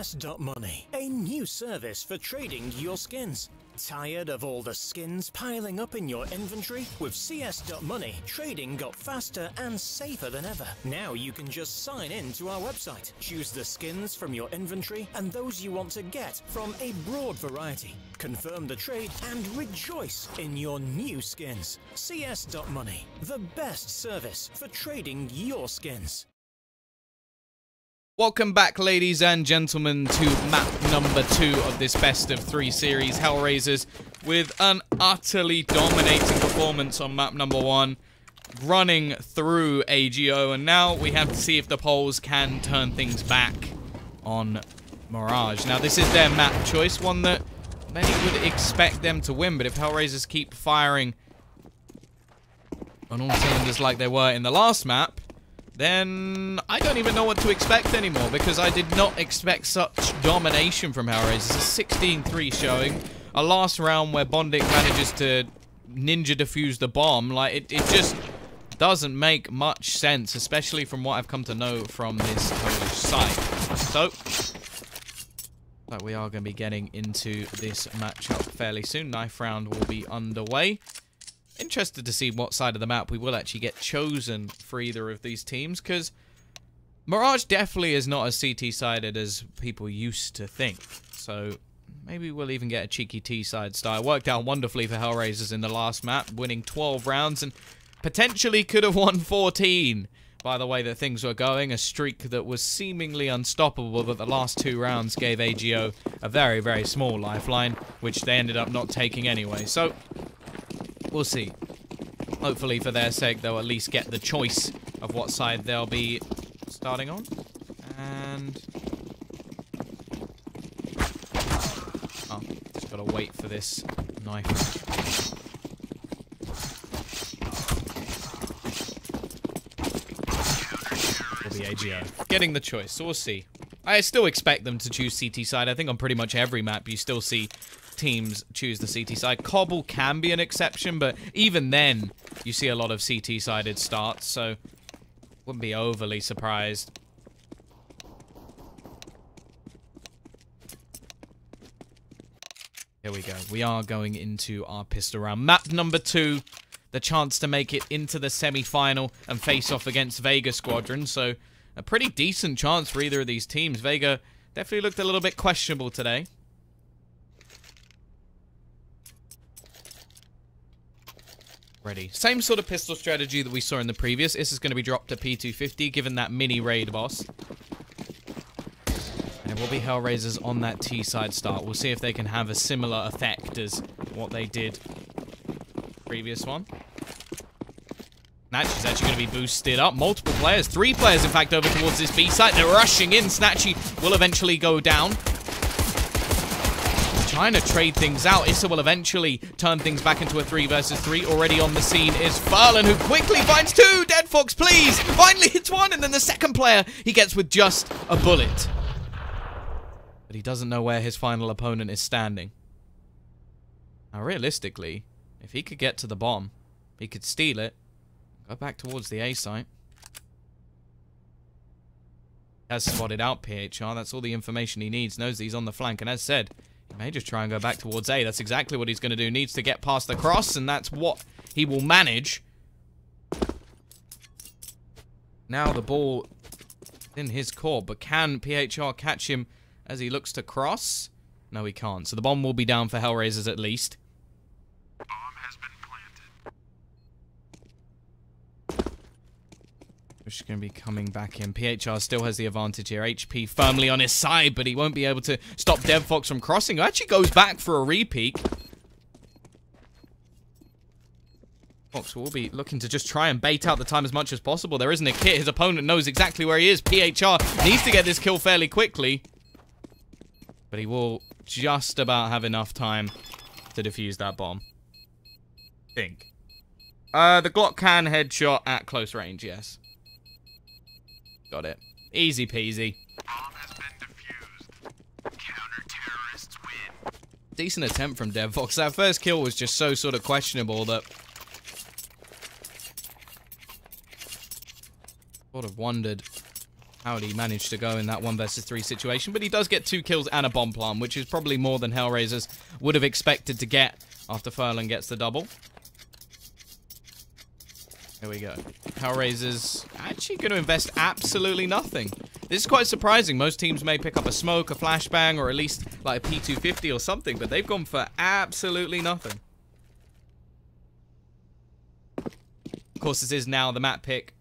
CS.Money, a new service for trading your skins. Tired of all the skins piling up in your inventory? With CS.Money, trading got faster and safer than ever. Now you can just sign in to our website, choose the skins from your inventory and those you want to get from a broad variety. Confirm the trade and rejoice in your new skins. CS.Money, the best service for trading your skins. Welcome back, ladies and gentlemen, to map number 2 of this best of 3 series, HellRaisers, with an utterly dominating performance on map number 1, running through AGO, and now we have to see if the polls can turn things back on Mirage. Now, this is their map choice, one that many would expect them to win, but if HellRaisers keep firing on all cylinders like they were in the last map, then I don't even know what to expect anymore, because I did not expect such domination from HellRaisers. A 16-3 showing, a last round where Bondic manages to ninja defuse the bomb. Like, it just doesn't make much sense, especially from what I've come to know from this Polish site. So, like, we are going to be getting into this matchup fairly soon. Knife round will be underway. Interested to see what side of the map we will actually get chosen for either of these teams, because Mirage definitely is not as CT-sided as people used to think. So maybe we'll even get a cheeky T-side style. It worked out wonderfully for HellRaisers in the last map, winning 12 rounds and potentially could have won 14 by the way that things were going. A streak that was seemingly unstoppable, but the last 2 rounds gave AGO a very, very small lifeline, which they ended up not taking anyway. So we'll see. Hopefully, for their sake, they'll at least get the choice of what side they'll be starting on. And oh, just gotta wait for this knife. Will be AGO getting the choice, so we'll see. I still expect them to choose CT side. I think on pretty much every map you still see teams choose the CT side. Cobble can be an exception, but even then you see a lot of CT sided starts, so wouldn't be overly surprised. Here we go. We are going into our pistol round. Map number 2, the chance to make it into the semi-final and face off against Vega Squadron, so a pretty decent chance for either of these teams. Vega definitely looked a little bit questionable today. Ready. Same sort of pistol strategy that we saw in the previous. This is going to be dropped to P250, given that mini raid boss. And it will be HellRaisers on that T-side start. We'll see if they can have a similar effect as what they did previous one. Snatchy's actually going to be boosted up. Multiple players, 3 players in fact, over towards this B site. They're rushing in. Snatchy will eventually go down. Trying to trade things out. Issa will eventually turn things back into a 3 versus 3. Already on the scene is Furlan, who quickly finds 2. Dead Fox, please. Finally hits 1, and then the second player he gets with just a bullet. But he doesn't know where his final opponent is standing. Now, realistically, if he could get to the bomb, he could steal it, go back towards the A site. Has spotted out PHR. That's all the information he needs. Knows that he's on the flank, and as said, he may just try and go back towards A. That's exactly what he's going to do. Needs to get past the cross, and that's what he will manage. Now the ball in his court, but can PHR catch him as he looks to cross? No, he can't. So the bomb will be down for HellRaisers at least. Bomb has been planted. Which is going to be coming back in. PHR still has the advantage here. HP firmly on his side, but he won't be able to stop Dev Fox from crossing. He actually goes back for a repeat. Fox will be looking to just try and bait out the time as much as possible. There isn't a kit. His opponent knows exactly where he is. PHR needs to get this kill fairly quickly, but he will just about have enough time to defuse that bomb. I think. The Glock can headshot at close range, yes. Got it. Easy peasy. Bomb has been defused. Counter-terrorists win. Decent attempt from Dev Fox. That first kill was just so sort of questionable that sort of wondered how did he manage to go in that 1 versus 3 situation? But he does get 2 kills and a bomb plant, which is probably more than HellRaisers would have expected to get after Furlan gets the double. Here we go. HellRaisers actually going to invest absolutely nothing. This is quite surprising. Most teams may pick up a smoke, a flashbang, or at least like a P250 or something, but they've gone for absolutely nothing. Of course, this is now the map pick.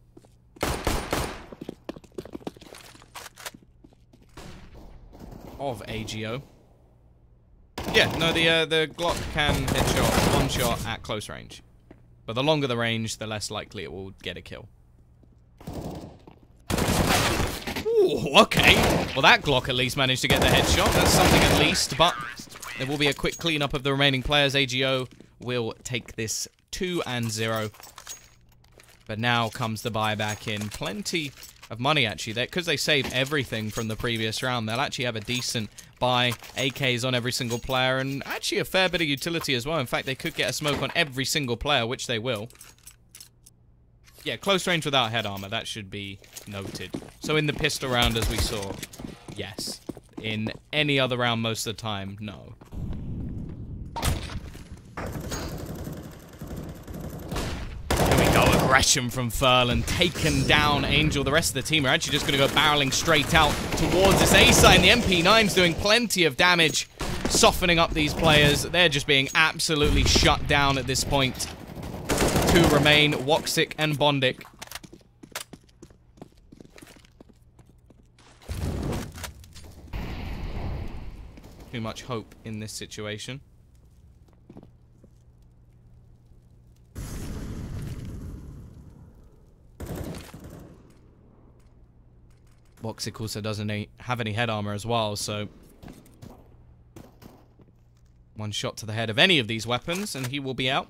Of AGO. Yeah, no, the Glock can headshot 1 shot at close range. But the longer the range, the less likely it will get a kill. Ooh, okay. Well, that Glock at least managed to get the headshot. That's something at least, but there will be a quick cleanup of the remaining players. AGO will take this 2-0. But now comes the buyback in. Plenty of money, actually, because they saved everything from the previous round. They'll actually have a decent buy, AKs on every single player, and actually a fair bit of utility as well. In fact, they could get a smoke on every single player, which they will. Yeah, close range without head armor, that should be noted. So in the pistol round, as we saw, yes. In any other round most of the time, no. Aggression from Furlan, taken down Angel. The rest of the team are actually just going to go barreling straight out towards this A site, and the MP9's doing plenty of damage, softening up these players. They're just being absolutely shut down at this point. 2 remain, Woxic and Bondic. Too much hope in this situation. Woxic also doesn't have any head armor as well, so 1 shot to the head of any of these weapons, and he will be out.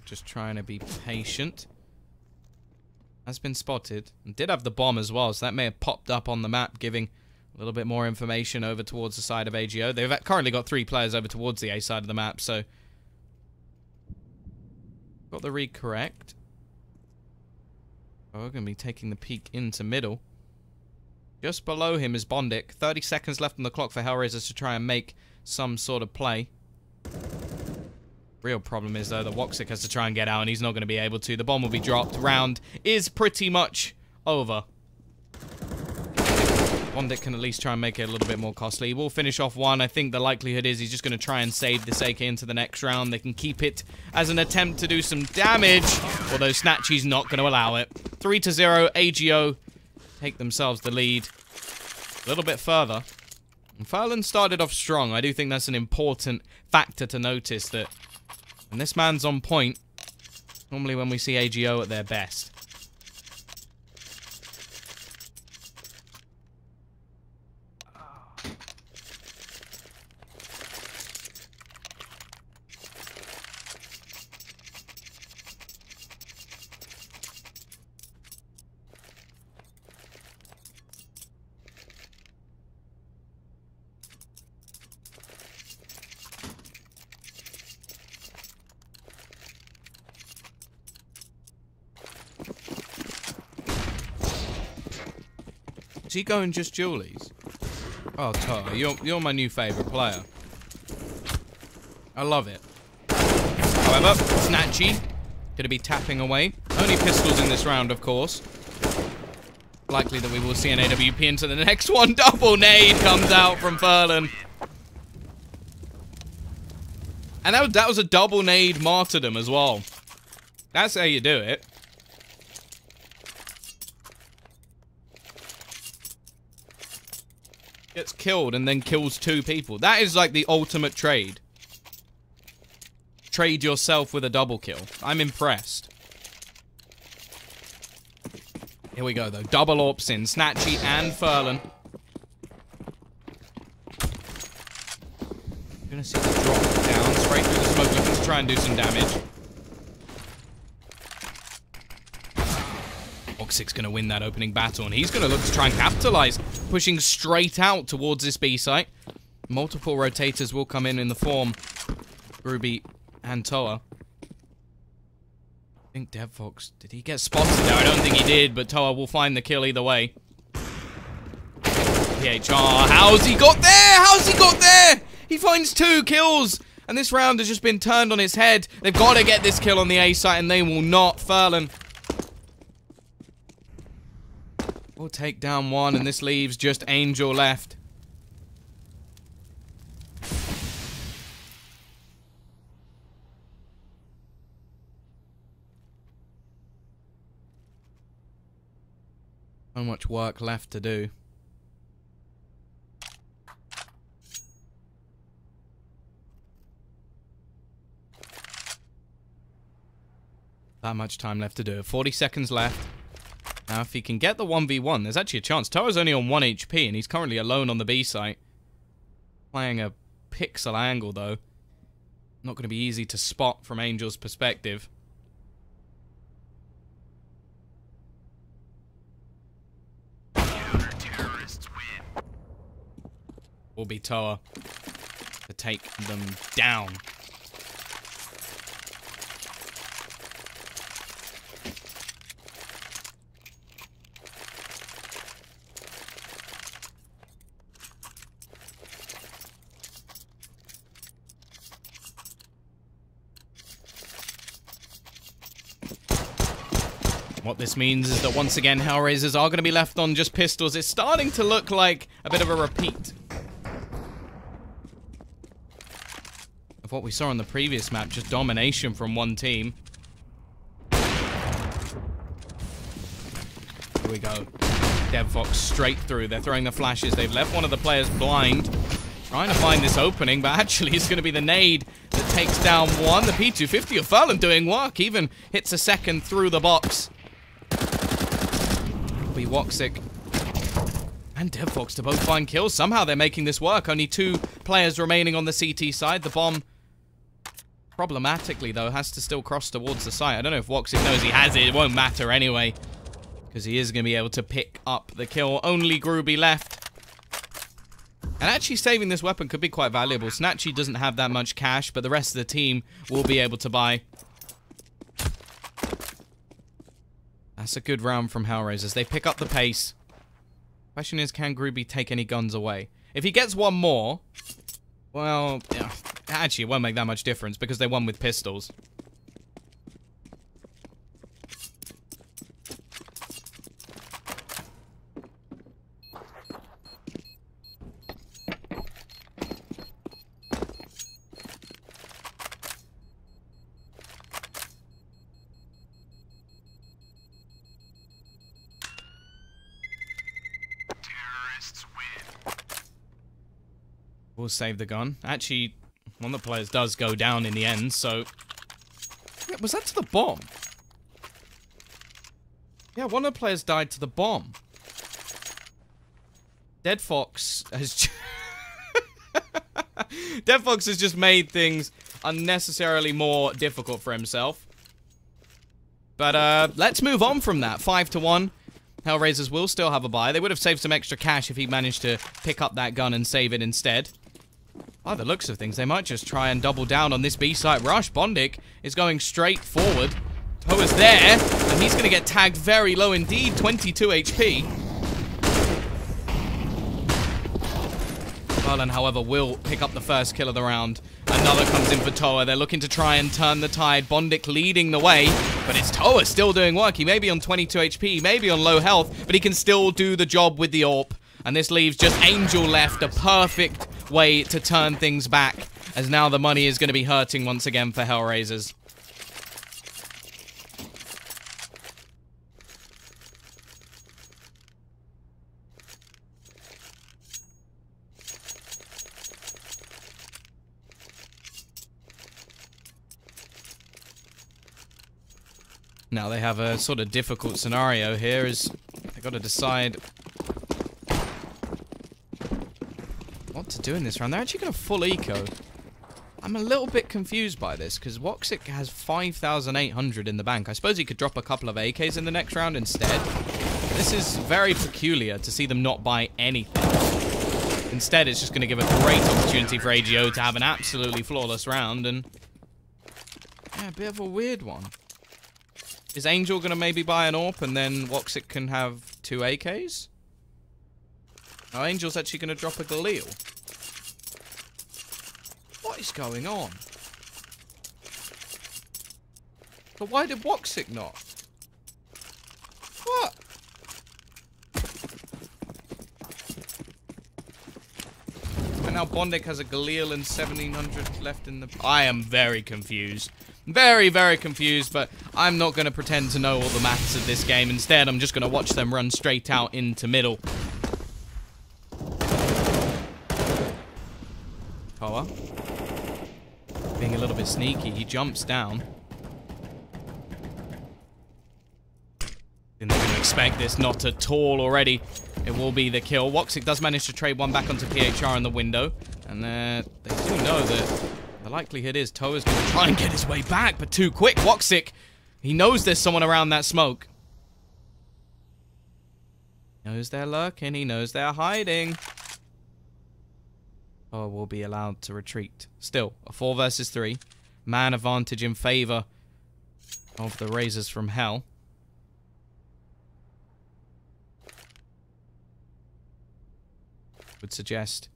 Just trying to be patient. Has been spotted, and did have the bomb as well, so that may have popped up on the map, giving a little bit more information over towards the side of AGO. They've currently got 3 players over towards the A side of the map, so got the read correct. Oh, we're going to be taking the peek into middle. Just below him is Bondic. 30 seconds left on the clock for HellRaisers to try and make some sort of play. Real problem is, though, that Woxic has to try and get out, and he's not going to be able to. The bomb will be dropped. Round is pretty much over. Bondic can at least try and make it a little bit more costly. He will finish off 1. I think the likelihood is he's just going to try and save this AK into the next round. They can keep it as an attempt to do some damage, although Snatchy's not going to allow it. 3-0, AGO take themselves the lead a little bit further. And Furlan started off strong. I do think that's an important factor to notice, that when this man's on point, normally when we see AGO at their best. Is he going just Julies? Oh, Toto, you're my new favourite player. I love it. However, Snatchy gonna be tapping away. Only pistols in this round, of course. Likely that we will see an AWP into the next one. Double nade comes out from Furlan. And that was a double nade martyrdom as well. That's how you do it. Gets killed and then kills 2 people. That is like the ultimate trade. Trade yourself with a double kill. I'm impressed. Here we go, though. Double AWPs in. Snatchy and Furlan. You're gonna see the drop down straight through the smoke, looking to try and do some damage. Woxic's going to win that opening battle, and he's going to look to try and capitalize, pushing straight out towards this B site. Multiple rotators will come in the form. Ruby and Toa. I think DevFox, did he get spotted there? I don't think he did, but Toa will find the kill either way. PHR, how's he got there? How's he got there? He finds 2 kills, and this round has just been turned on its head. They've got to get this kill on the A site, and they will not. Furlan will take down 1, and this leaves just Angel left. So much work left to do. That much time left to do it. 40 seconds left. Now, if he can get the 1v1, there's actually a chance. Toa's only on 1 HP, and he's currently alone on the B site. Playing a pixel angle, though. Not going to be easy to spot from Angel's perspective. Counter-terrorists win. Will be Toa to take them down. What this means is that once again, HellRaisers are going to be left on just pistols. It's starting to look like a bit of a repeat of what we saw on the previous map, just domination from one team. Here we go. DevFox straight through. They're throwing the flashes. They've left one of the players blind, trying to find this opening, but actually it's going to be the nade that takes down 1. The P250 of Furlan doing work, even hits a second through the box. Be Woxic and DevFox to both find kills. Somehow they're making this work. Only 2 players remaining on the CT side. The bomb, problematically though, has to still cross towards the site. I don't know if Woxic knows he has it. It won't matter anyway, because he is going to be able to pick up the kill. Only Groovy left. And actually saving this weapon could be quite valuable. Snatchy doesn't have that much cash, but the rest of the team will be able to buy. That's a good round from HellRaisers. They pick up the pace. Question is, can Groovy take any guns away? If he gets 1 more, well, yeah, actually it won't make that much difference because they won with pistols. We'll save the gun. Actually, one of the players does go down in the end, so... Yeah, was that to the bomb? Yeah, one of the players died to the bomb. DevFox has... DevFox has just made things unnecessarily more difficult for himself. But, let's move on from that. 5-1. HellRaisers will still have a buy. They would have saved some extra cash if he managed to pick up that gun and save it instead. By the looks of things, they might just try and double down on this B-site rush. Bondic is going straight forward. Toa's there, and he's going to get tagged very low indeed. 22 HP. Furlan, however, will pick up the first kill of the round. Another comes in for Toa. They're looking to try and turn the tide. Bondic leading the way, but it's Toa still doing work. He may be on 22 HP, maybe on low health, but he can still do the job with the AWP. And this leaves just Angel left, a perfect way to turn things back, as now the money is going to be hurting once again for HellRaisers. Now they have a sort of difficult scenario here, as they've got to decide what to do in this round. They're actually going to full eco. I'm a little bit confused by this, because Woxic has 5,800 in the bank. I suppose he could drop a couple of AKs in the next round instead. This is very peculiar to see them not buy anything. Instead, it's just going to give a great opportunity for AGO to have an absolutely flawless round, and Yeah, a bit of a weird one. Is Angel going to maybe buy an AWP and then Woxic can have 2 AKs? No, Angel's actually going to drop a Galil. What is going on? But why did Woxic not? What? And now Bondic has a Galil and 1700 left in the... I am very confused. Very, very confused, but I'm not going to pretend to know all the maths of this game. Instead, I'm just going to watch them run straight out into middle. Koa. Being a little bit sneaky, he jumps down. Didn't even expect this, not at all already. It will be the kill. Woxic does manage to trade one back onto PHR in the window. And they do know that the likelihood is Toa's going to try and get his way back, but too quick. Woxic, he knows there's someone around that smoke. He knows they're lurking. He knows they're hiding. Toa will be allowed to retreat. Still, a 4 versus 3. Man advantage in favor of the Razors from Hell. Would suggest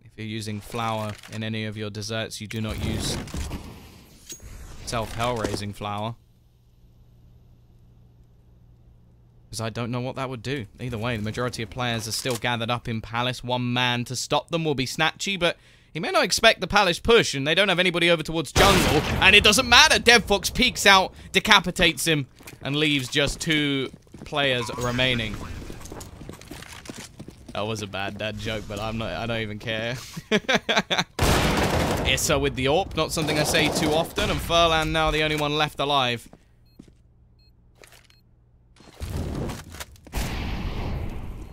if you're using flour in any of your desserts, you do not use self-hell-raising flour. Because I don't know what that would do. Either way, the majority of players are still gathered up in Palace. One man to stop them will be Snatchy, but he may not expect the Palace push, and they don't have anybody over towards jungle, and it doesn't matter. DevFox peeks out, decapitates him, and leaves just 2 players remaining. That was a bad dad joke, but I don't even care. Issa with the AWP, not something I say too often, and Furlan now the only one left alive.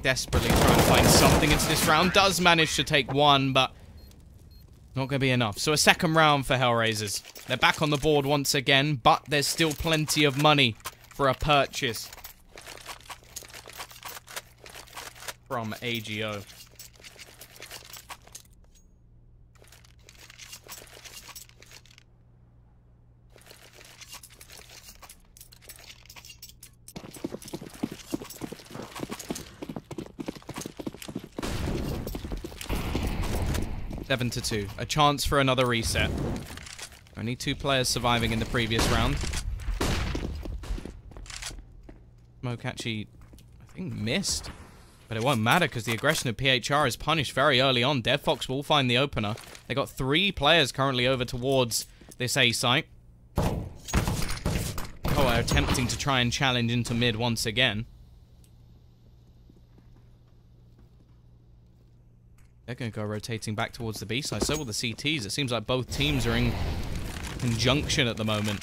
Desperately trying to find something into this round. Does manage to take 1, but not going to be enough. So a second round for HellRaisers. They're back on the board once again, but there's still plenty of money for a purchase from AGO. Seven to 2. A chance for another reset. Only 2 players surviving in the previous round. Smoke actually, I think, missed. But it won't matter because the aggression of PHR is punished very early on. DevFox will find the opener. They got 3 players currently over towards this A site. Oh, they're attempting to try and challenge into mid once again. They're going to go rotating back towards the B side. So will the CTs. It seems like both teams are in conjunction at the moment.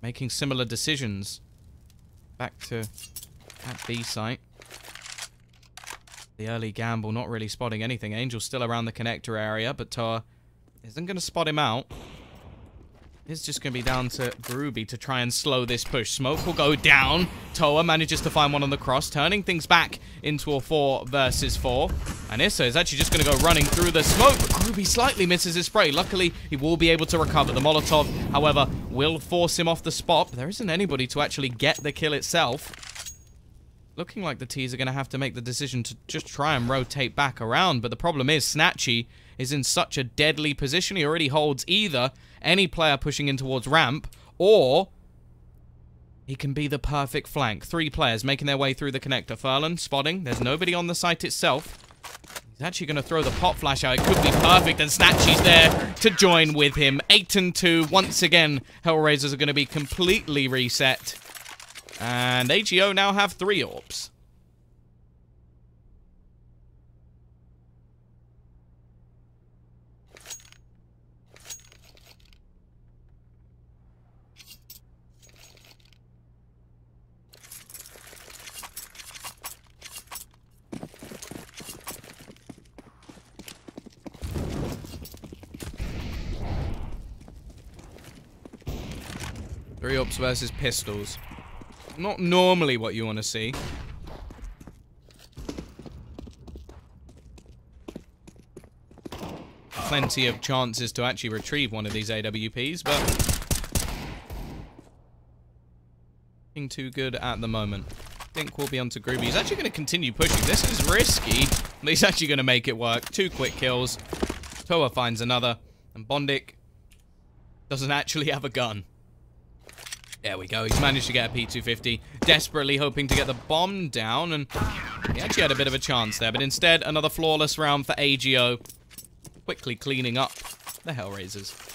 Making similar decisions. Back to that B site. The early gamble, not really spotting anything. Angel's still around the connector area, but Toa isn't going to spot him out. It's just going to be down to Groovy to try and slow this push. Smoke will go down. Toa manages to find one on the cross, turning things back into a 4 versus 4. And Issa is actually just going to go running through the smoke, but Groovy slightly misses his spray. Luckily, he will be able to recover. The Molotov, however, will force him off the spot. But there isn't anybody to actually get the kill itself. Looking like the T's are going to have to make the decision to just try and rotate back around. But the problem is, Snatchy is in such a deadly position. He already holds either any player pushing in towards ramp, or he can be the perfect flank. 3 players making their way through the connector. Furlan spotting. There's nobody on the site itself. He's actually going to throw the pop flash out. It could be perfect, and Snatchy's there to join with him. 8 and 2. Once again, HellRaisers are going to be completely reset. And AGO now have 3 AWPs. Three AWPs versus pistols. Not normally what you want to see. Plenty of chances to actually retrieve one of these AWPs, but Looking too good at the moment. I think we'll be on to Groovy. He's actually going to continue pushing. This is risky, but he's actually going to make it work. 2 quick kills. Toa finds another. And Bondik doesn't actually have a gun. There we go. He's managed to get a P250. Desperately hoping to get the bomb down. And he actually had a bit of a chance there. But instead, another flawless round for AGO. Quickly cleaning up the HellRaisers.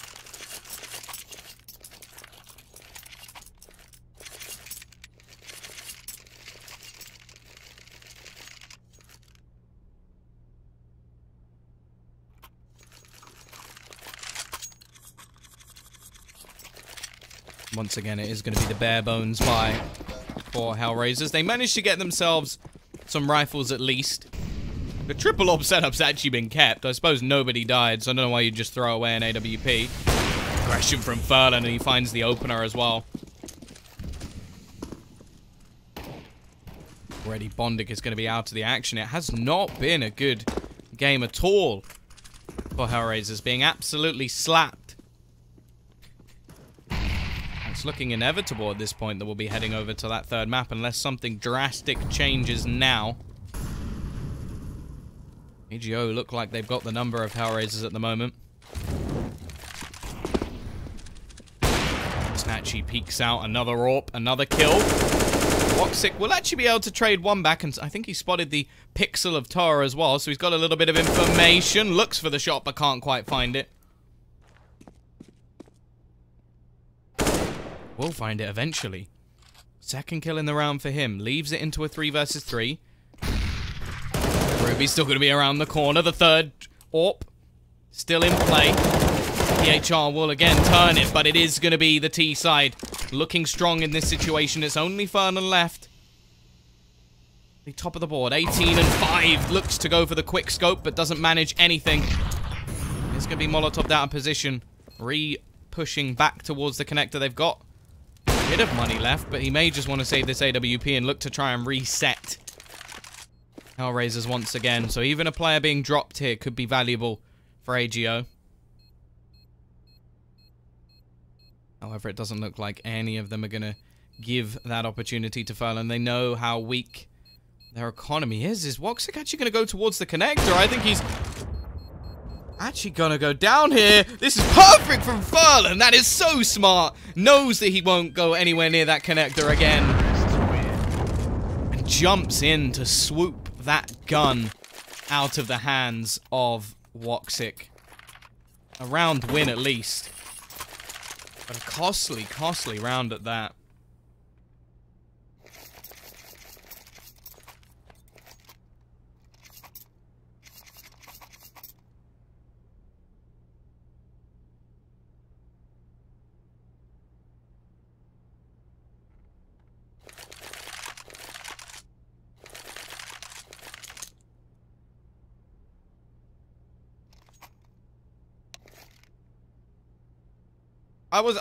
Once again, it is going to be the bare bones buy for HellRaisers. They managed to get themselves some rifles at least. The triple orb setup's actually been kept. I suppose nobody died, so I don't know why you just throw away an AWP. Aggression from Furlan, and he finds the opener as well. Already Bondik is going to be out of the action. It has not been a good game at all for HellRaisers, being absolutely slapped. It's looking inevitable at this point that we'll be heading over to that third map unless something drastic changes now. AGO look like they've got the number of HellRaisers at the moment. Snatchy peeks out, another AWP, another kill. Woxic will actually be able to trade one back, and I think he spotted the pixel of Toa as well, so he's got a little bit of information. Looks for the shot, but can't quite find it. We'll find it eventually. Second kill in the round for him. Leaves it into a 3 versus 3. Ruby's still going to be around the corner. The third AWP still in play. PHR will again turn it, but it is going to be the T side. Looking strong in this situation. It's only Furlan left. The top of the board. 18 and 5. Looks to go for the quick scope, but doesn't manage anything. It's going to be Molotov out of position. Re-pushing back towards the connector. They've got a bit of money left, but he may just want to save this AWP and look to try and reset HellRaisers once again. So even a player being dropped here could be valuable for AGO. However, it doesn't look like any of them are going to give that opportunity to Furlan. They know how weak their economy is. Is Woxic actually going to go towards the connector? I think he's actually going to go down here. This is perfect from Furlan. That is so smart. Knows that he won't go anywhere near that connector again. And jumps in to swoop that gun out of the hands of Woxic. A round win at least. But a costly, costly round at that.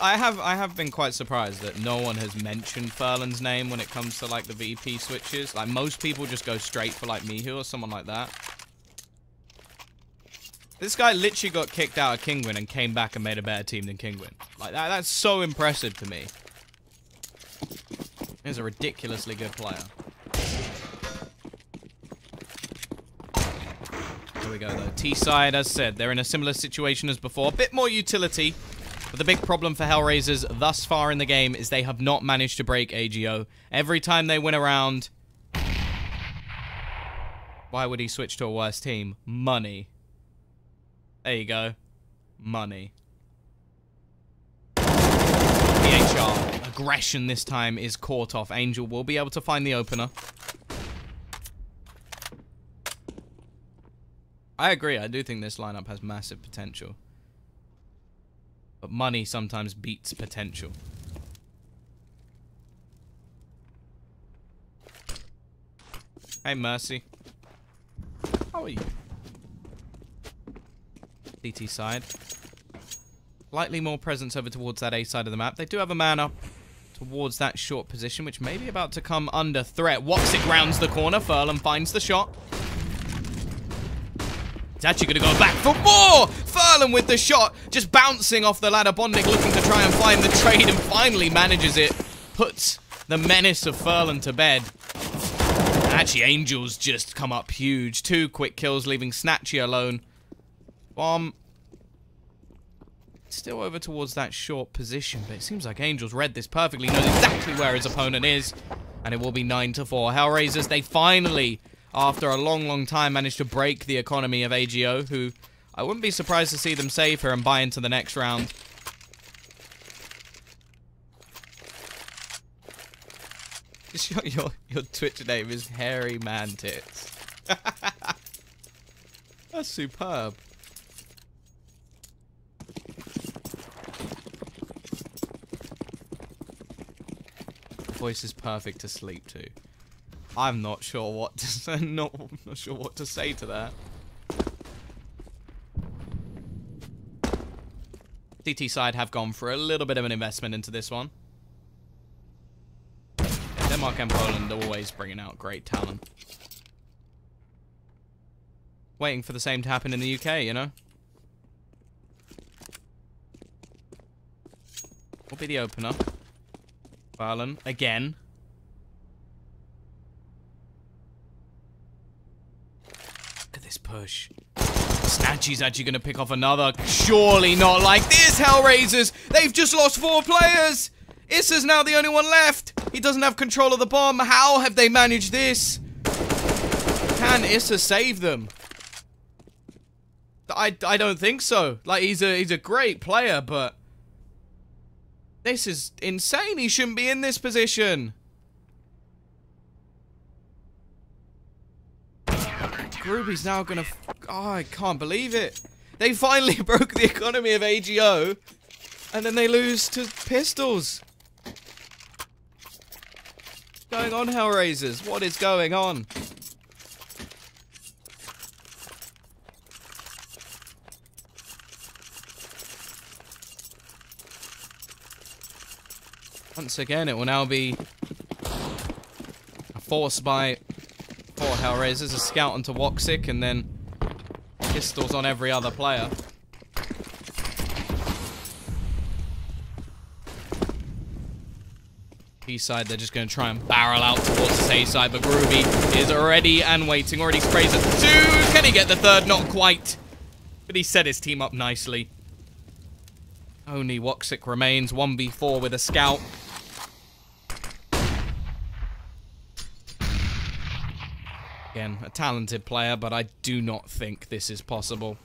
I have been quite surprised that no one has mentioned Furlan's name when it comes to like the VP switches. Like most people just go straight for like Mihu or someone like that. This guy literally got kicked out of Kingwin and came back and made a better team than Kingwin. Like that's so impressive to me. He's a ridiculously good player. Here we go though. T-side, as said, they're in a similar situation as before. A bit more utility. But the big problem for HellRaisers thus far in the game is they have not managed to break AGO. Every time they win a round... Why would he switch to a worse team? Money. There you go. Money. PHR. Aggression this time is caught off. Angel will be able to find the opener. I agree. I do think this lineup has massive potential. But money sometimes beats potential. Hey, Mercy. How are you? DT side. Slightly more presence over towards that A side of the map. They do have a man up towards that short position, which may be about to come under threat. Woxic rounds the corner. Furlan finds the shot. He's actually going to go back for more! Furlan with the shot, just bouncing off the ladder. Bondik looking to try and find the trade and finally manages it. Puts the menace of Furlan to bed. Actually, Angels just come up huge. 2 quick kills, leaving Snatchy alone. Bomb. Still over towards that short position, but it seems like Angels read this perfectly, knows exactly where his opponent is, and it will be 9-4. HellRaisers, they finally, after a long time, managed to break the economy of AGO, who I wouldn't be surprised to see them save here and buy into the next round. Your Twitch name is Hairy Man Tits. That's superb. Voice is perfect to sleep to. I'm not sure what to say. Not sure what to say to that. CT side have gone for a little bit of an investment into this one. Denmark and Poland are always bringing out great talent. Waiting for the same to happen in the UK, you know? Will be the opener. Furlan, again. Look at this push. Snatchy's actually going to pick off another. Surely not like this, HellRaisers! They've just lost 4 players! Issa's now the only one left! He doesn't have control of the bomb. How have they managed this? Can Issa save them? I don't think so. Like, he's a great player, but this is insane. He shouldn't be in this position. Groovy's now gonna... Oh, I can't believe it. They finally broke the economy of AGO, and then they lose to Pistols. What's going on, HellRaisers? What is going on? Once again, it will now be a force by 4 HellRaisers, a scout onto Woxic, and then pistols on every other player. B-side, they're just going to try and barrel out towards the A side, but Groovy is ready and waiting. Already sprays at 2. Can he get the 3rd? Not quite. But he set his team up nicely. Only Woxic remains. 1v4 with a scout. Again, a talented player, but I do not think this is possible.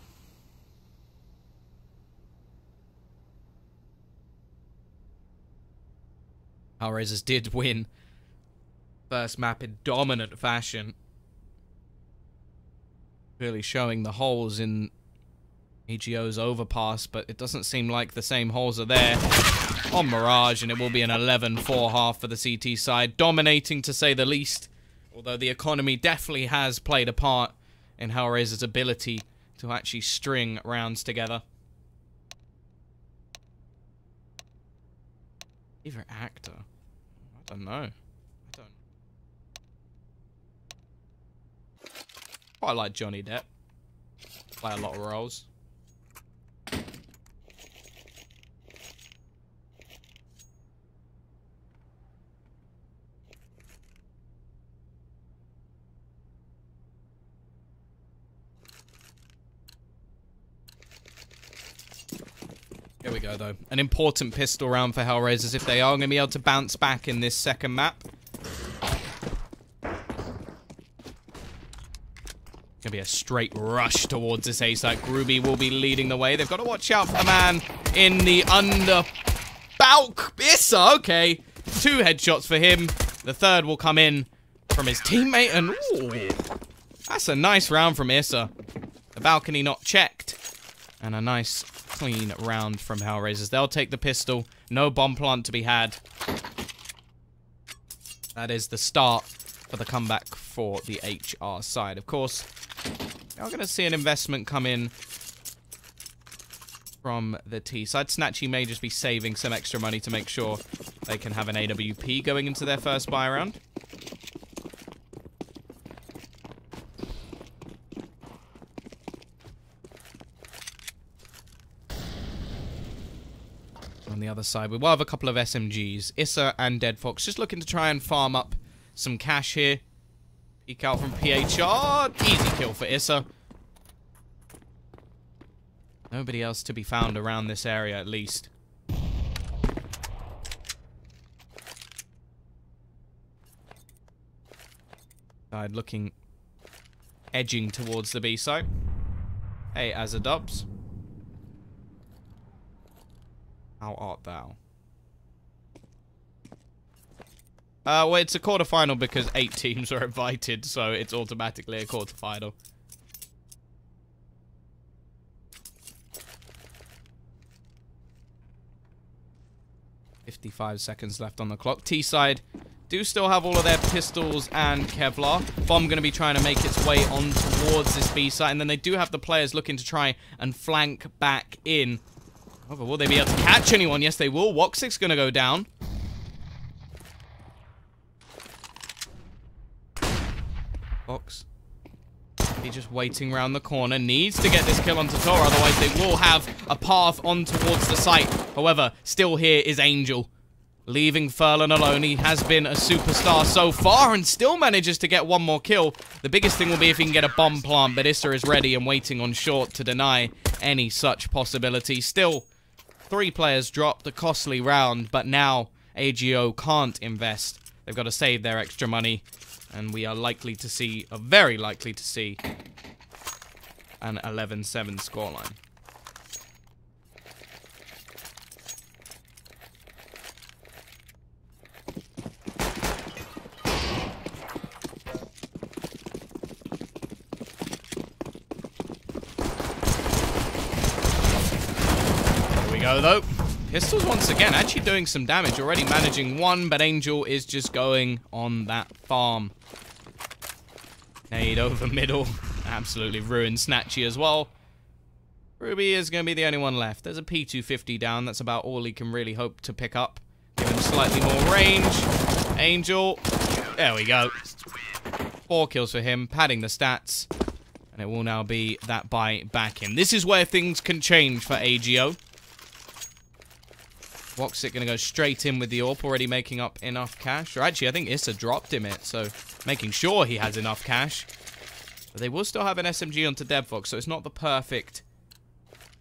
HellRaisers did win first map in dominant fashion. Really showing the holes in AGO's overpass, but it doesn't seem like the same holes are there on Mirage, and it will be an 11-4 half for the CT side. Dominating, to say the least. Although the economy definitely has played a part in HellRaisers' ability to actually string rounds together. Favorite actor? I don't know. Quite like Johnny Depp. Play a lot of roles. Here we go, though. An important pistol round for HellRaisers if they are going to be able to bounce back in this second map. Gonna be a straight rush towards this A site. Groovy will be leading the way. They've got to watch out for the man in the under... Balk! Issa, okay. 2 headshots for him. The 3rd will come in from his teammate, and ooh, that's a nice round from Issa. The balcony not checked. And a nice, clean round from HellRaisers. They'll take the pistol. No bomb plant to be had. That is the start for the comeback for the HR side. Of course, we're going to see an investment come in from the T side. Snatchy may just be saving some extra money to make sure they can have an AWP going into their first buy round. On the other side, we will have a couple of SMGs. Issa and Dead Fox just looking to try and farm up some cash here. Peek out from PHR. Easy kill for Issa. Nobody else to be found around this area, at least. Side looking, edging towards the B site. Hey, Azadubs. How art thou? Well, it's a quarterfinal because 8 teams are invited, so it's automatically a quarterfinal. "55 seconds left on the clock. T-side do still have all of their pistols and Kevlar. Bomb going to be trying to make its way on towards this B site, and then they do have the players looking to try and flank back in. However, will they be able to catch anyone? Yes, they will. Woxic's going to go down. Fox. He's just waiting around the corner. Needs to get this kill onto Tora, otherwise they will have a path on towards the site. However, still here is Angel. Leaving Furlan alone. He has been a superstar so far and still manages to get one more kill. The biggest thing will be if he can get a bomb plant, but Issa is ready and waiting on short to deny any such possibility. Still, 3 players dropped a costly round, but now AGO can't invest. They've got to save their extra money, and we are likely to see, very likely to see, an 11-7 scoreline. Go though. Pistols once again actually doing some damage, already managing 1, but Angel is just going on that farm. Nade over middle, absolutely ruined Snatchy as well. Ruby is going to be the only one left. There's a P250 down, that's about all he can really hope to pick up. Give him slightly more range. Angel, there we go. 4 kills for him, padding the stats. And it will now be that buy back in. This is where things can change for AGO. Woxic going to go straight in with the AWP, already making up enough cash. Or actually, I think Issa dropped him it, so making sure he has enough cash. But they will still have an SMG onto Devfox, so it's not the perfect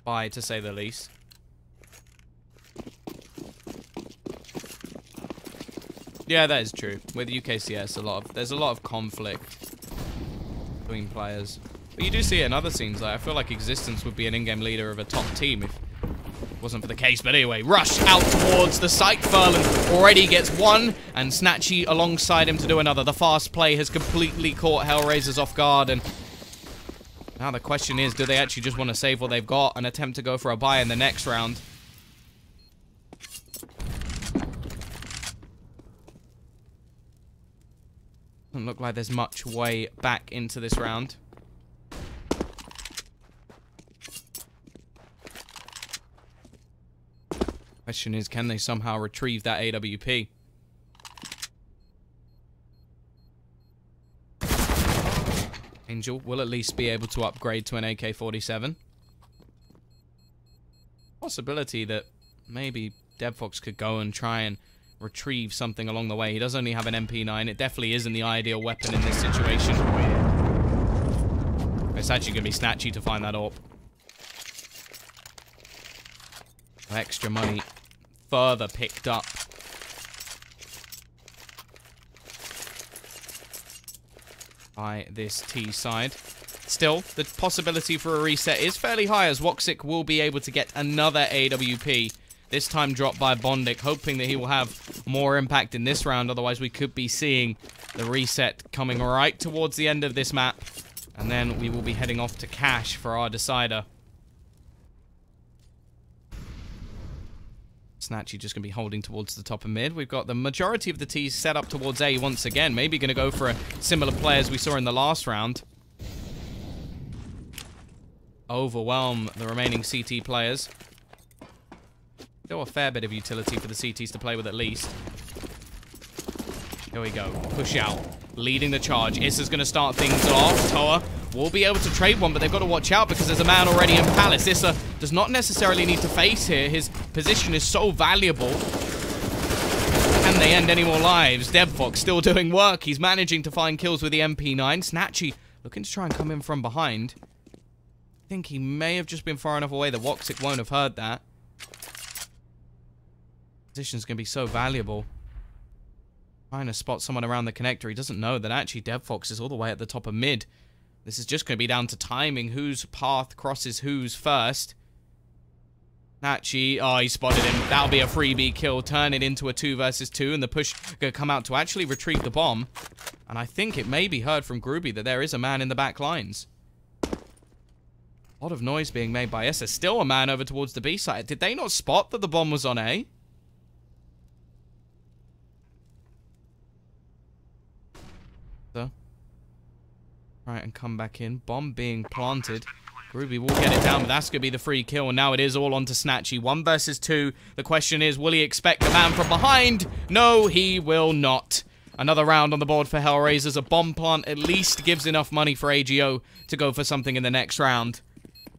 buy, to say the least. Yeah, that is true. With UKCS, there's a lot of conflict between players. But you do see it in other scenes. Like, I feel like Existence would be an in-game leader of a top team if wasn't for the case. But anyway, rush out towards the site. Furlan already gets 1, and Snatchy alongside him to do another. The fast play has completely caught HellRaisers off guard, and now the question is, do they actually just want to save what they've got and attempt to go for a buy in the next round? Doesn't look like there's much way back into this round. Question is, can they somehow retrieve that AWP? Angel will at least be able to upgrade to an AK-47. Possibility that maybe Devfox could go and try and retrieve something along the way. He does only have an MP9. It definitely isn't the ideal weapon in this situation. It's actually going to be Snatchy to find that AWP. Extra money further picked up. By this T side. Still, the possibility for a reset is fairly high, as Woxic will be able to get another AWP. This time dropped by Bondic, hoping that he will have more impact in this round. Otherwise, we could be seeing the reset coming right towards the end of this map. And then we will be heading off to Cash for our decider. Snatchy just going to be holding towards the top of mid. We've got the majority of the T's set up towards A once again. Maybe going to go for a similar play as we saw in the last round. Overwhelm the remaining CT players. Still a fair bit of utility for the CTs to play with at least. Here we go. Push out. Leading the charge. Issa's going to start things off. Toa will be able to trade one, but they've got to watch out because there's a man already in Palace. Issa does not necessarily need to face here. His position is so valuable. Can they end any more lives? DevFox still doing work. He's managing to find kills with the MP9. Snatchy looking to try and come in from behind. I think he may have just been far enough away that Woxic won't have heard that. Position's going to be so valuable. Trying to spot someone around the connector. He doesn't know that actually DevFox is all the way at the top of mid. This is just going to be down to timing. Whose path crosses whose first. Snatchy, oh, he spotted him. That'll be a freebie kill. Turn it into a 2 versus 2. And the push going to come out to actually retrieve the bomb. And I think it may be heard from Groovy that there is a man in the back lines. A lot of noise being made by S. There's still a man over towards the B side. Did they not spot that the bomb was on A? So, right, and come back in. Bomb being planted. Groovy will get it down, but that's going to be the free kill. And now it is all on to Snatchy. 1 versus 2. The question is, will he expect the man from behind? No, he will not. Another round on the board for HellRaisers. A bomb plant at least gives enough money for AGO to go for something in the next round.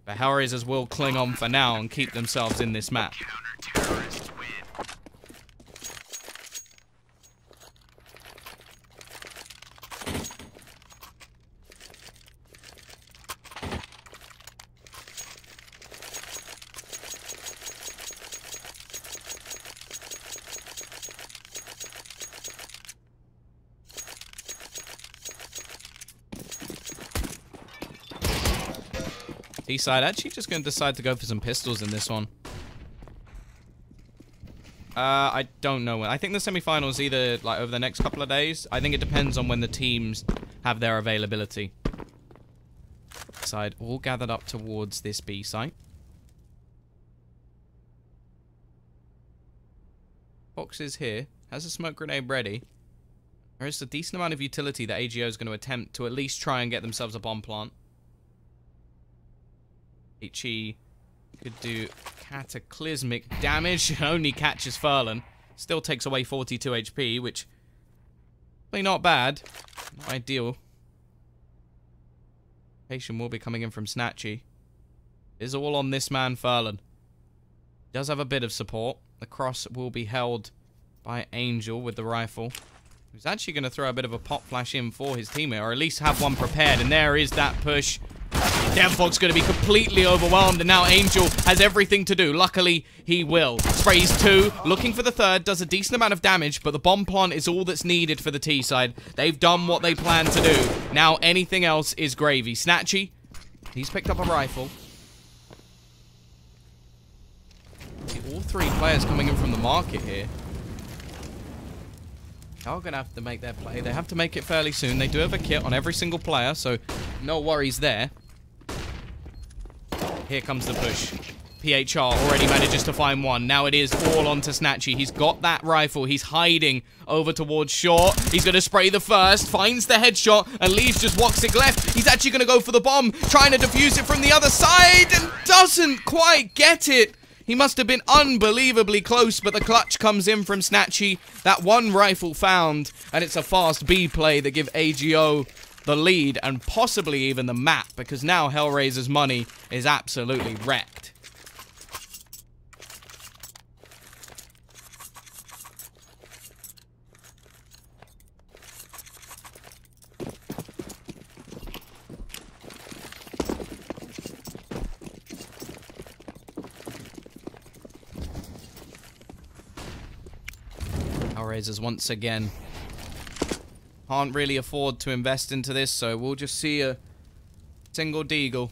But HellRaisers will cling on for now and keep themselves in this map. Counter-terrorists win. T-side actually just going to decide to go for some pistols in this one. I don't know when. I think the semi-finals either like over the next couple of days. I think it depends on when the teams have their availability. Side all gathered up towards this B site. Fox is here. Has a smoke grenade ready. There is a decent amount of utility that AGO is going to attempt to at least try and get themselves a bomb plant. HE could do cataclysmic damage. Only catches Furlan. Still takes away 42 HP, which really not bad. Not ideal. Patient will be coming in from Snatchy. Is all on this man, Furlan. Does have a bit of support. The cross will be held by Angel with the rifle. He's actually going to throw a bit of a pop flash in for his teammate, or at least have one prepared. And there is that push. DevFox going to be completely overwhelmed, and now Angel has everything to do. Luckily, he will. Sprays 2, looking for the 3rd, does a decent amount of damage, but the bomb plant is all that's needed for the T side. They've done what they plan to do. Now, anything else is gravy. Snatchy, he's picked up a rifle. All 3 players coming in from the market here. They are going to have to make their play. They have to make it fairly soon. They do have a kit on every single player, so no worries there. Here comes the push. PHR already manages to find one. Now it is all on to Snatchy. He's got that rifle. He's hiding over towards short. He's going to spray the first. Finds the headshot and leaves just Woxic left. He's actually going to go for the bomb. Trying to defuse it from the other side and doesn't quite get it. He must have been unbelievably close, but the clutch comes in from Snatchy. That one rifle found, and it's a fast B play that give AGO the lead and possibly even the map, because now HellRaisers' money is absolutely wrecked. HellRaisers once again can't really afford to invest into this, so we'll just see a single deagle.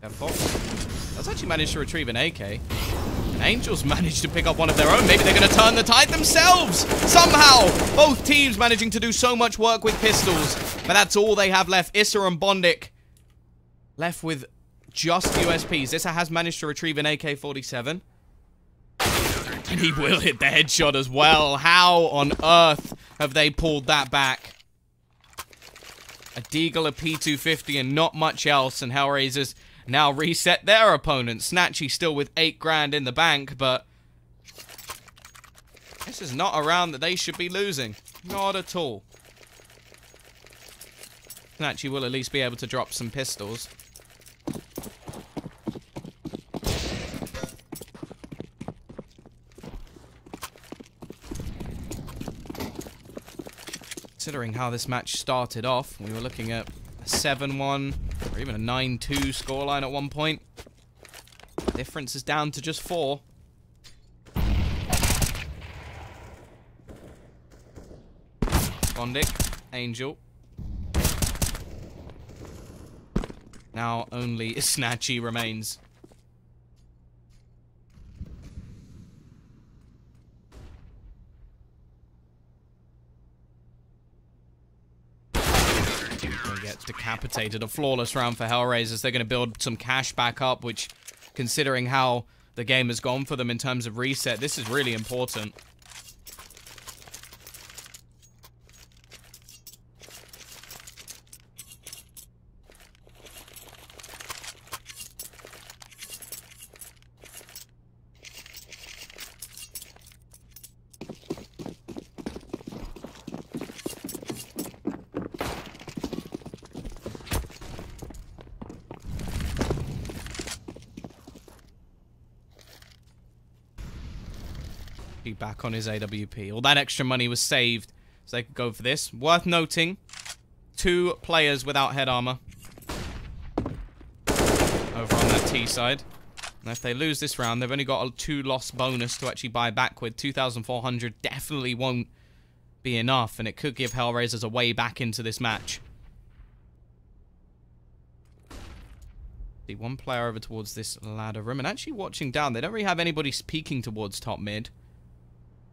That's actually managed to retrieve an AK. And Angels managed to pick up one of their own. Maybe they're going to turn the tide themselves. Somehow, both teams managing to do so much work with pistols. But that's all they have left. Issa and Bondik left with just USPs. Issa has managed to retrieve an AK-47. And he will hit the headshot as well. How on earth have they pulled that back? A Deagle, a P250, and not much else. And HellRaisers now reset their opponent. Snatchy still with 8 grand in the bank, but this is not a round that they should be losing. Not at all. Snatchy will at least be able to drop some pistols. Considering how this match started off, we were looking at a 7-1 or even a 9-2 scoreline at one point. Difference is down to just 4. Bondic, Angel. Now only Snatchy remains. Get decapitated. A flawless round for HellRaisers. They're going to build some cash back up, which, considering how the game has gone for them in terms of reset, this is really important. Back on his AWP. All that extra money was saved so they could go for this. Worth noting, 2 players without head armor over on that T side. And if they lose this round, they've only got a 2 loss bonus to actually buy back with. 2,400 definitely won't be enough, and it could give HellRaisers a way back into this match. See, 1 player over towards this ladder room, and actually watching down. They don't really have anybody peeking towards top mid.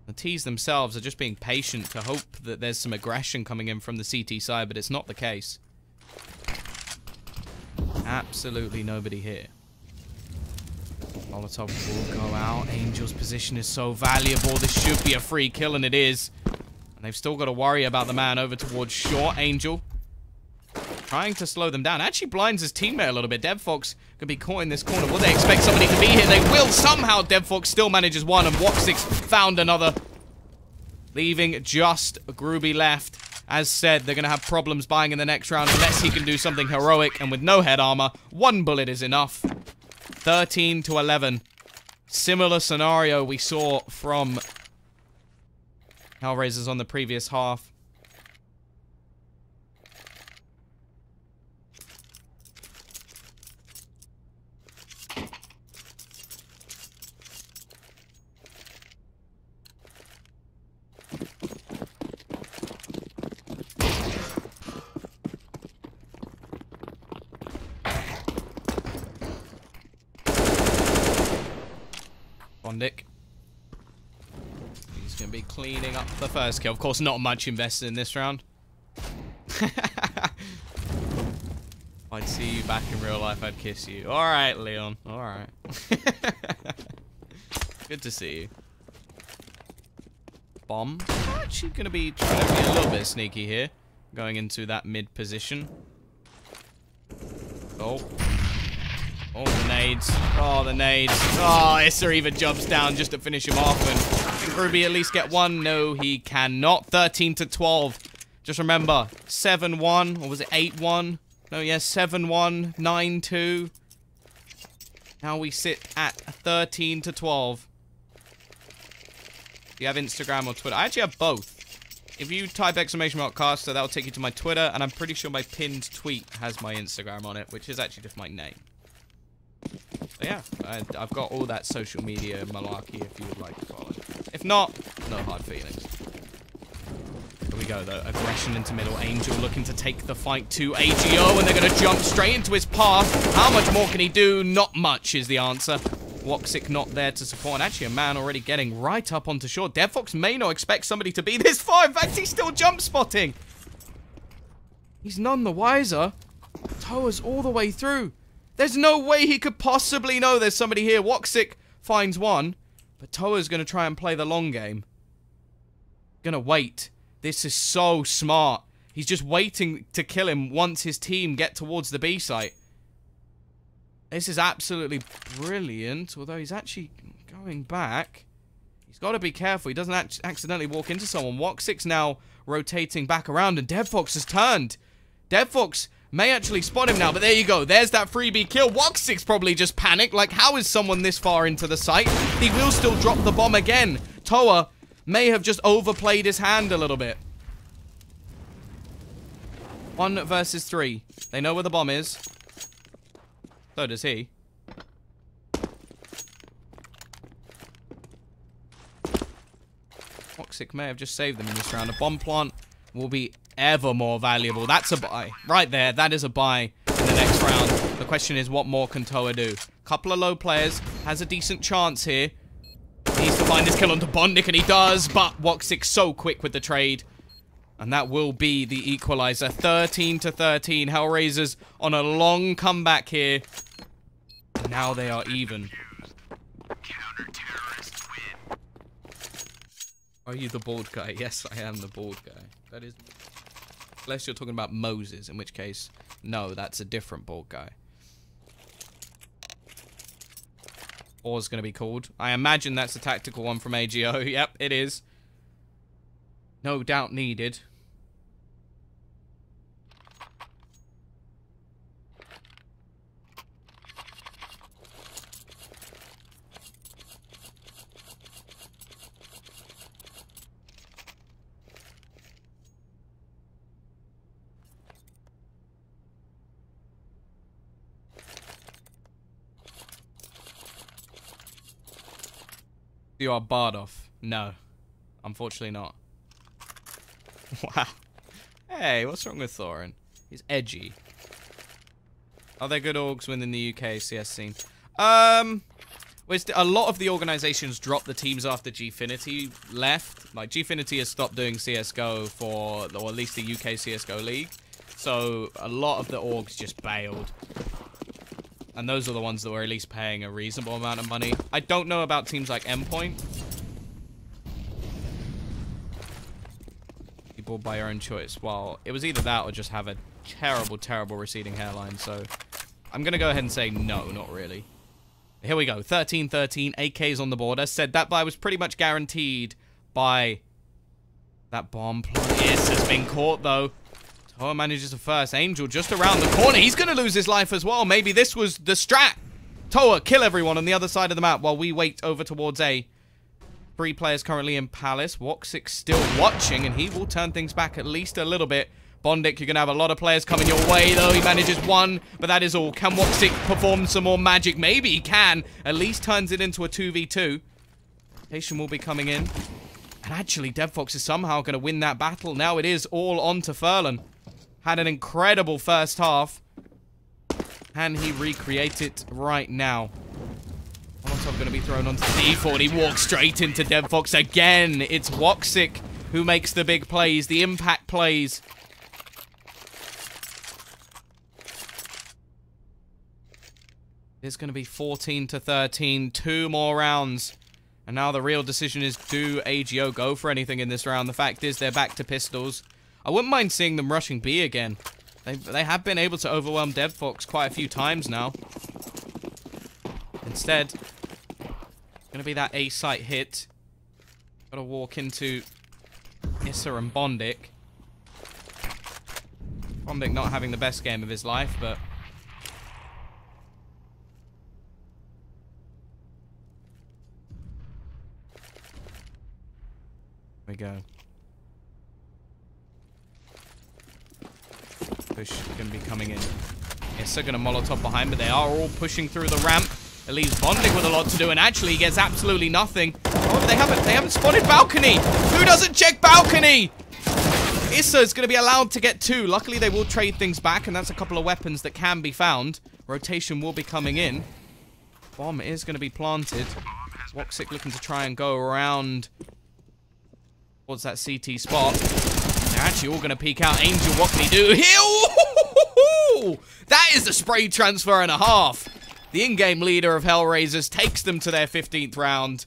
The T's themselves are just being patient to hope that there's some aggression coming in from the CT side, but it's not the case. Absolutely nobody here. Molotov will go out. Angel's position is so valuable. This should be a free kill, and it is. And they've still got to worry about the man over towards short. Angel trying to slow them down. Actually blinds his teammate a little bit. DevFox could be caught in this corner. Will they expect somebody to be here? They will somehow. DevFox still manages one, and Woxix found another. Leaving just Groovy left. As said, they're going to have problems buying in the next round unless he can do something heroic. And with no head armor, 1 bullet is enough. 13 to 11. Similar scenario we saw from HellRaisers on the previous half. Bondic. He's going to be cleaning up the first kill. Of course, not much invested in this round. I'd see you back in real life, I'd kiss you. Alright, Leon. Alright. Good to see you. Bomb. Actually going to be trying to be a little bit sneaky here. Going into that mid position. Oh. Oh, the nades. Oh, the nades. Oh, Issa even jumps down just to finish him off. And can Ruby at least get 1? No, he cannot. 13 to 12. Just remember, 7-1. Or was it 8-1? No, yes, 7-1. 9-2. Now we sit at 13 to 12. Do you have Instagram or Twitter? I actually have both. If you type !caster, that'll take you to my Twitter. And I'm pretty sure my pinned tweet has my Instagram on it, which is actually just my name. So yeah, I've got all that social media malarkey if you would like to follow. If not, no hard feelings. Here we go though, aggression into middle. Angel looking to take the fight to AGO, and they're going to jump straight into his path. How much more can he do? Not much is the answer. Woxic not there to support, and actually a man already getting right up onto shore. DevFox may not expect somebody to be this far. In fact, he's still jump spotting. He's none the wiser. Tower's all the way through. There's no way he could possibly know there's somebody here. Woxic finds one, but Toa's going to try and play the long game. Gonna wait. This is so smart. He's just waiting to kill him once his team get towards the B site. This is absolutely brilliant, although he's actually going back. He's got to be careful. He doesn't accidentally walk into someone. Woxic's now rotating back around, and DevFox has turned. DevFox may actually spot him now, but there you go. There's that freebie kill. Woxic probably just panicked. Like, how is someone this far into the site? He will still drop the bomb again. Toa may have just overplayed his hand a little bit. 1 versus 3. They know where the bomb is. So does he. Woxic may have just saved them in this round. A bomb plant will be ever more valuable. That's a buy. Right there, that is a buy in the next round. The question is, what more can Toa do? Couple of low players. Has a decent chance here. Needs to find his kill onto Bondic, and he does, but Woxic so quick with the trade. And that will be the equalizer. 13-13. HellRaisers on a long comeback here. And now they are even. Counter-terrorists win. Are you the bald guy? Yes, I am the bald guy. That is... Unless you're talking about Moses, in which case, no, that's a different bald guy. Or's going to be called. I imagine that's a tactical one from AGO. Yep, it is. No doubt needed. You are barred off. No. Unfortunately not. Wow. Hey, what's wrong with Thorin? He's edgy. Are there good orgs within the UK CS scene? A lot of the organizations dropped the teams after Gfinity left. Like, Gfinity has stopped doing CSGO for, or at least the UK CSGO League. So, a lot of the orgs just bailed. And those are the ones that were at least paying a reasonable amount of money. I don't know about teams like Endpoint. You bought by your own choice. Well, it was either that or just have a terrible, terrible receding hairline. So I'm going to go ahead and say no, not really. Here we go. 13-13. AK's on the board. As said, that buy was pretty much guaranteed by that bomb. Yes, has been caught, though. Toa manages a first. Angel just around the corner. He's going to lose his life as well. Maybe this was the strat. Toa, kill everyone on the other side of the map while we wait over towards A. 3 players currently in Palace. Woxic still watching, and he will turn things back at least a little bit. Bondic, you're going to have a lot of players coming your way, though. He manages 1, but that is all. Can Woxic perform some more magic? Maybe he can. At least turns it into a 2v2. Rotation will be coming in. And actually, DevFox is somehow going to win that battle. Now it is all on to Furlan. Had an incredible first half. Can he recreate it right now? Molotov going to be thrown onto D4. He walks straight into DevFox again. It's Woxic who makes the big plays, the impact plays. It's going to be 14-13. 2 more rounds. And now the real decision is, do AGO go for anything in this round? The fact is, they're back to pistols. I wouldn't mind seeing them rushing B again. They have been able to overwhelm DevFox quite a few times now. Instead, gonna be that A site hit. Gotta walk into Issa and Bondic. Bondic not having the best game of his life, but... Here we go. Push going to be coming in. Yes, they're going to Molotov behind, but they are all pushing through the ramp. It leaves Bondic with a lot to do, and actually he gets absolutely nothing. However, they haven't spotted balcony. Who doesn't check balcony? Issa is going to be allowed to get 2. Luckily, they will trade things back, and that's a couple of weapons that can be found. Rotation will be coming in. Bomb is going to be planted. Woxic looking to try and go around towards that CT spot. They're actually all going to peek out. Angel, what can he do? Here! That is the spray transfer and a half. The in-game leader of HellRaisers takes them to their 15th round.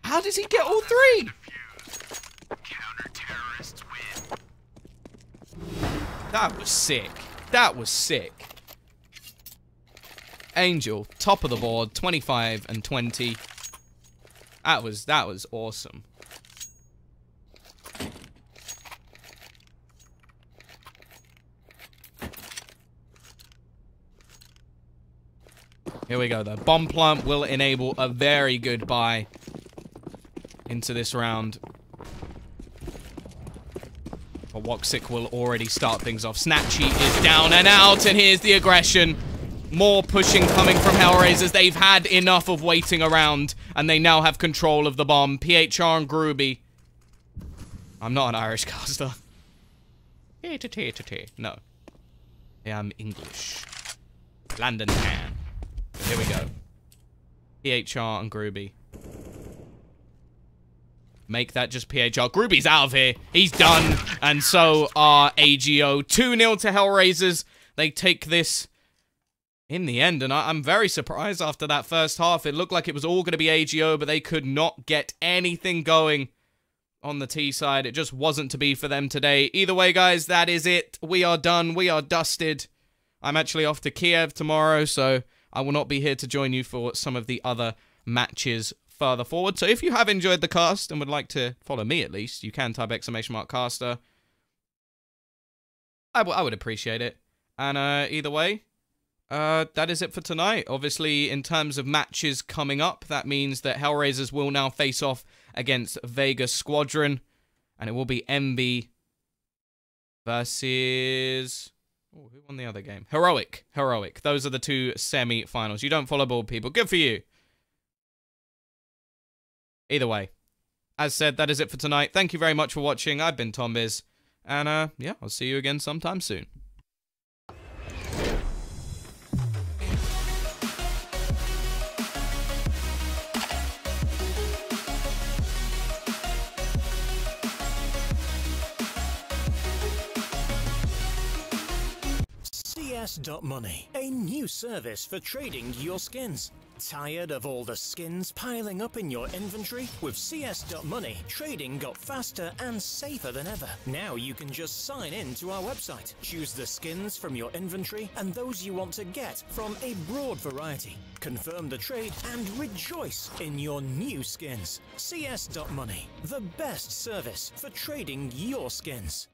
How does he get all 3? Counter-terrorists win. That was sick. That was sick. Angel, top of the board, 25 and 20. That was awesome. Here we go, though. Bomb plant will enable a very good buy into this round. But Woxic will already start things off. Snatchy is down and out, and here's the aggression. More pushing coming from HellRaisers. They've had enough of waiting around, and they now have control of the bomb. PHR and Groovy. I'm not an Irish caster. No. Yeah, I'm English. London man. Here we go. PHR and Groovy. Make that just PHR. Groovy's out of here. He's done. And so are AGO. 2-0 to HellRaisers. They take this in the end. And I'm very surprised after that first half. It looked like it was all going to be AGO, but they could not get anything going on the T side. It just wasn't to be for them today. Either way, guys, that is it. We are done. We are dusted. I'm actually off to Kiev tomorrow, so I will not be here to join you for some of the other matches further forward. So if you have enjoyed the cast and would like to follow me at least, you can type !caster. I would appreciate it. And either way, that is it for tonight. Obviously, in terms of matches coming up, that means that HellRaisers will now face off against Vegas Squadron. And it will be MB versus... Oh, who won the other game? Heroic. Heroic. Those are the two semi-finals. You don't follow ball, people. Good for you. Either way, as said, that is it for tonight. Thank you very much for watching. I've been TomBiz, and yeah, I'll see you again sometime soon. CS.Money, a new service for trading your skins. Tired of all the skins piling up in your inventory? With CS.Money, trading got faster and safer than ever. Now you can just sign in to our website, choose the skins from your inventory and those you want to get from a broad variety. Confirm the trade and rejoice in your new skins. CS.Money, the best service for trading your skins.